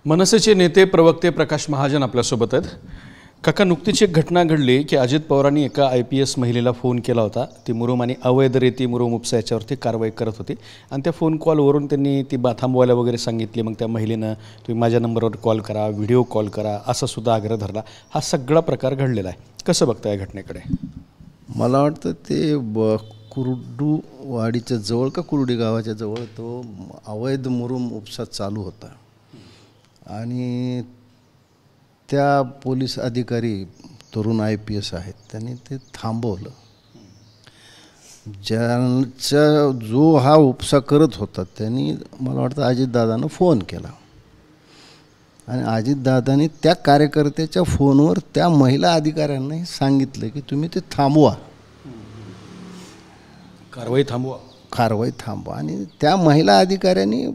मनसेचे नेते प्रवक्ते प्रकाश महाजन आपल्यासोबत आहेत. काका, नुकतीच एक घटना घडली की अजित पवारांनी एका IPS महिलेला फोन केला होता. ती मुरुम आणि अवैध रेती मुरुम उपसा याच्यावरती कारवाई करत होती आणि त्या फोन कॉलवरून त्यांनी ती थांबवायला वगैरे सांगितली. मग त्या महिलेनं तुम्ही माझ्या नंबरवर कॉल करा, व्हिडिओ कॉल करा असा सुद्धा आग्रह धरला. हा सगळा प्रकार घडलेला आहे. कसं बघता या घटनेकडे? मला वाटतं ते कुर्डूवाडीच्या जवळ का कुर्डी गावाच्या जवळ तो अवैध मुरुम उपसा चालू होता आणि त्या पोलीस अधिकारी तरुण IPS आहेत त्यांनी ते थांबवलं. ज्यांचा जो हा उपसा करत होता त्यांनी मला वाटतं अजितदादांना फोन केला आणि अजितदादांनी त्या कार्यकर्त्याच्या फोनवर त्या महिला अधिकाऱ्यांनाही सांगितलं की तुम्ही ते थांबवा, कारवाई थांबवा. आणि त्या महिला अधिकाऱ्यांनी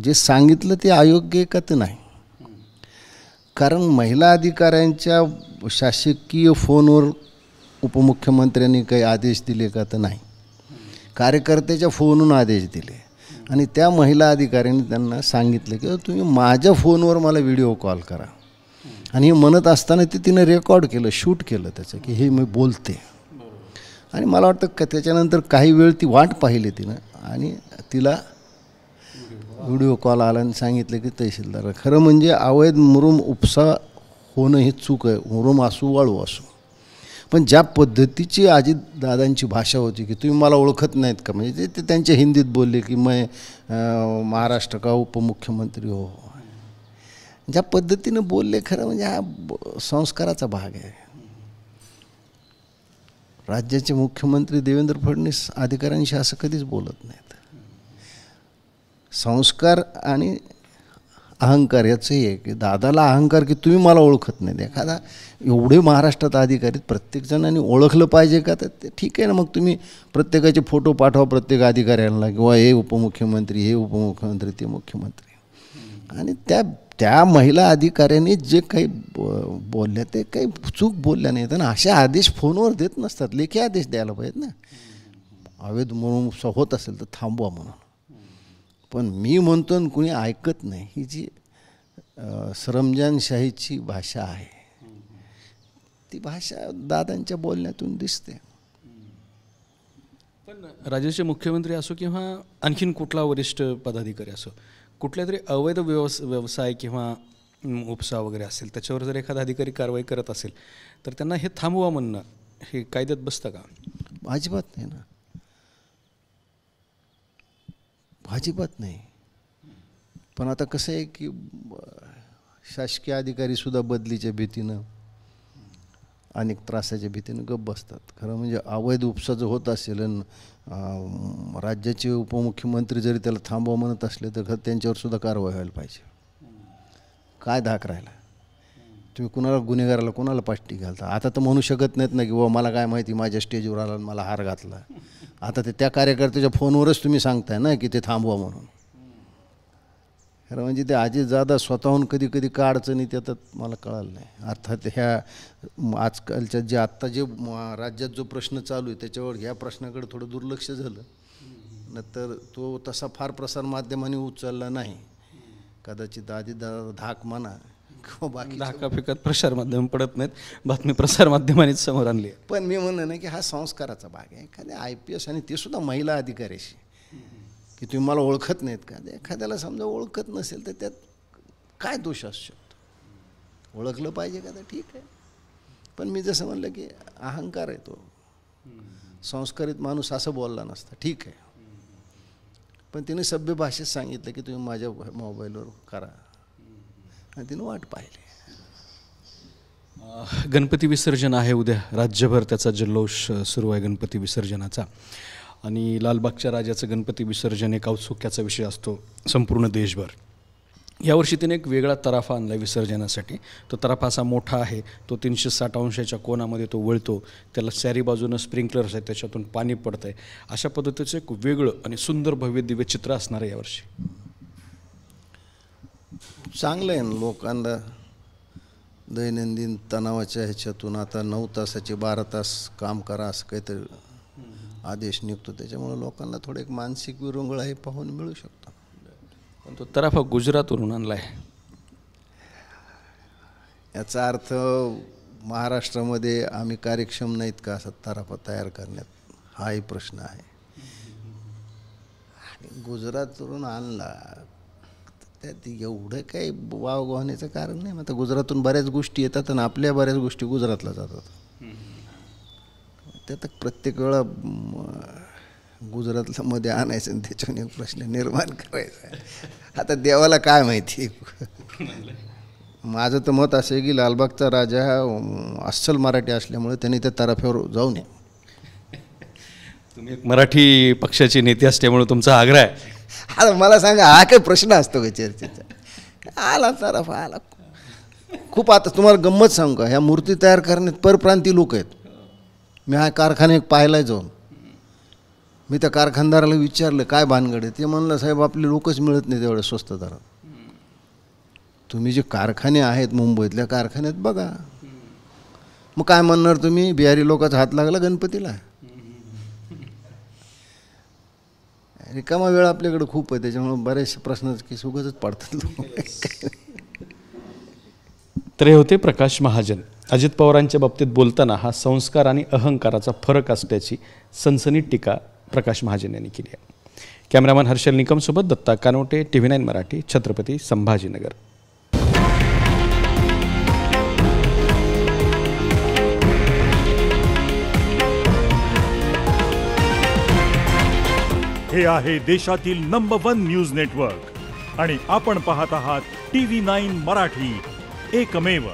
जे सांगितलं ते अयोग्य का तर नाही, कारण महिला अधिकाऱ्यांच्या शासकीय फोनवर उपमुख्यमंत्र्यांनी काही आदेश दिले का तर नाही, कार्यकर्त्याच्या फोनवरून आदेश दिले. आणि त्या महिला अधिकाऱ्यांनी त्यांना सांगितलं की तुम्ही माझ्या फोनवर मला व्हिडिओ कॉल करा. आणि हे म्हणत असताना ते तिनं रेकॉर्ड केलं, शूट केलं त्याचं की हे मी बोलते. आणि मला वाटतं का त्याच्यानंतर काही वेळ ती वाट पाहिली तिनं आणि तिला व्हिडिओ कॉल आला आणि सांगितलं की तहसीलदार, खरं म्हणजे अवैध मुरुम उपसा होणं हे चूक आहे, मुरुम असो वाळू असो. पण ज्या पद्धतीची अजितदादांची भाषा होती की तुम्ही मला ओळखत नाहीत का, म्हणजे ते त्यांच्या हिंदीत बोलले की मैं महाराष्ट्र का उपमुख्यमंत्री हो, ज्या पद्धतीनं बोलले खरं म्हणजे हा संस्काराचा भाग आहे. राज्याचे मुख्यमंत्री देवेंद्र फडणवीस अधिकाऱ्यांशी असं कधीच बोलत नाहीत. संस्कार आणि अहंकार याचंही आहे की दादाला अहंकार की तुम्ही मला ओळखत नाहीत. एखादा एवढे महाराष्ट्रात अधिकारी प्रत्येकजणांनी ओळखलं पाहिजे का, तर ते ठीक आहे ना, मग तुम्ही प्रत्येकाचे फोटो पाठवा प्रत्येक अधिकाऱ्यांना किंवा हे उपमुख्यमंत्री, हे उपमुख्यमंत्री, ते मुख्यमंत्री. आणि त्या महिला अधिकाऱ्यांनी जे काही बोलल्या ते काही चूक बोलल्या नाहीत आणि असे आदेश फोनवर देत नसतात, लेखी आदेश द्यायला पाहिजेत ना. अवैध म्हणून होत असेल तर थांबवा म्हणून. पण मी म्हणतो आणि कुणी ऐकत नाही, ही जी सरंजानशाहीची भाषा आहे ती भाषा दादांच्या बोलण्यातून दिसते. पण राज्याचे मुख्यमंत्री असो किंवा आणखीन कुठला वरिष्ठ पदाधिकारी असो, कुठल्या तरी अवैध व्यवसाय किंवा उपसा वगैरे असेल त्याच्यावर जर एखादा अधिकारी कारवाई करत असेल तर त्यांना हे थांबवा म्हणणं हे कायद्यात बसतं का? अजिबात नाही ना, अजिबात नाही. पण आता कसं आहे की शासकीय अधिकारीसुद्धा बदलीच्या भीतीनं अनेक त्रासाच्या भीतीनं गप्प बसतात. खरं म्हणजे अवैध उपसा जर होत असेल आणि राज्याचे उपमुख्यमंत्री जरी त्याला थांबवा म्हणत असले तर खरं त्यांच्यावर सुद्धा कारवाई व्हायला पाहिजे. काय धाक राहिला? तुम्ही कुणाला गुन्हेगाराला कोणाला पाष्टी घालता? आता तर म्हणू शकत नाहीत ना की बाबा मला काय माहिती, माझ्या स्टेजवर आला आणि मला हार घातला. आता ते त्या कार्यकर्त्याच्या फोनवरच तुम्ही सांगताय ना की ते थांबवा म्हणून. खरं म्हणजे ते अजितदादा स्वतःहून कधी कधी का अडचणीत येतात मला कळालं नाही. अर्थात ह्या आजकालच्या जे आत्ता जे राज्यात जो प्रश्न चालू आहे त्याच्यावर ह्या प्रश्नाकडे थोडं दुर्लक्ष झालं, नंतर तो तसा फार प्रसारमाध्यमांनी उचलला नाही. कदाचित अजितदादा धाक म्हणा किंवा बाकी धाकापिकात प्रसारमाध्यम पडत नाहीत, बातमी प्रसारमाध्यमांनीच समोर आणली. पण मी म्हणलं ना की हा संस्काराचा भाग आहे. एखाद्या IPS आणि ते सुद्धा महिला अधिकाऱ्याशी की तुम्ही मला ओळखत नाहीत का, एखाद्याला समजा ओळखत नसेल तर त्यात काय दोष असू शकतो? ओळखलं पाहिजे का, तर ठीक आहे. पण मी जसं म्हणलं की अहंकार आहे तो, संस्कारित माणूस असं बोलला नसता, ठीक आहे. पण तिने सभ्य भाषेत सांगितलं की तुम्ही माझ्या मोबाईलवर करा आणि तिनं वाट पाहिली. गणपती विसर्जन आहे उद्या, राज्यभर त्याचा जल्लोष सुरू आहे गणपती विसर्जनाचा. आणि लालबागच्या राजाचं गणपती विसर्जन एक औत्सुक्याचा विषय असतो संपूर्ण देशभर. यावर्षी तिने एक वेगळा तराफा आणला विसर्जनासाठी. तो तराफा असा मोठा आहे, तो 360 अंशाच्या कोनामध्ये तो वळतो, त्याला चारी बाजूनं स्प्रिंकलर्स आहेत, त्याच्यातून पाणी पडतं आहे. अशा पद्धतीचं एक वेगळं आणि सुंदर भव्य दिव्य चित्र असणार आहे यावर्षी. चांगलं आहे ना, लोकांना दैनंदिन तणावाच्या ह्याच्यातून आता 9 तासाचे 12 तास काम करा असं काहीतरी आदेश निघतो, त्याच्यामुळे लोकांना थोडं एक मानसिक विरंगुळा हे पाहून मिळू शकतो. पण तो तराफा गुजरातवरून आणला आहे. याचा अर्थ महाराष्ट्रामध्ये आम्ही कार्यक्षम नाहीत का सत्ताराफा तयार करण्यात, हाही प्रश्न आहे. आणि गुजरातवरून आणला त्यात एवढं काही वावगवाण्याचं कारण नाही. आता गुजरातून बऱ्याच गोष्टी येतात आणि आपल्या बऱ्याच गोष्टी गुजरातला जातात. त्यात प्रत्येक वेळा गुजरातला मध्ये आणायचं आणि त्याच्याने एक प्रश्न निर्माण करायचा. आता देवाला काय माहिती. माझं तर मत असं आहे की लालबागचा राजा हा अस्सल मराठी असल्यामुळे त्यांनी त्या तराफ्यावर जाऊ नये. तुम्ही एक मराठी पक्षाचे नेते असल्यामुळे तुमचा आग्रह आहे. आता मला सांगा, हा काही प्रश्न असतो का चर्चेचा? आला तराफा आला. खूप आता तुम्हाला गंमत सांगू का, ह्या मूर्ती तयार करण्यात परप्रांती लोक आहेत. मी हा कारखाना एक पाहिलाय जाऊन. मी त्या कारखानदाराला विचारलं काय भानगड आहे. ते म्हणलं साहेब आपले लोकच मिळत नाही तेवढं स्वस्त दरात. तुम्ही जे कारखाने आहेत मुंबईतल्या कारखान्यात बघा. मग काय म्हणणार तुम्ही, बिहारी लोकांचा हात लागला गणपतीला? रिकामा वेळ आपल्याकडे खूप आहे, त्याच्यामुळे बरेचसे प्रश्न की सुगतच पडतात. तर हे होते प्रकाश महाजन. अजित पवारांच्या बाबतीत बोलताना हा संस्कार आणि अहंकाराचा फरक असल्याची सनसनीत टीका प्रकाश महाजन यांनी केली आहे. कॅमेरामॅन हर्षल निकमसोबत दत्ता कानोटे, TV9 मराठी, छत्रपती संभाजीनगर. हे आहे देशातील नंबर 1 न्यूज नेटवर्क आणि आपण पाहत आहात TV9 मराठी, एकमेव.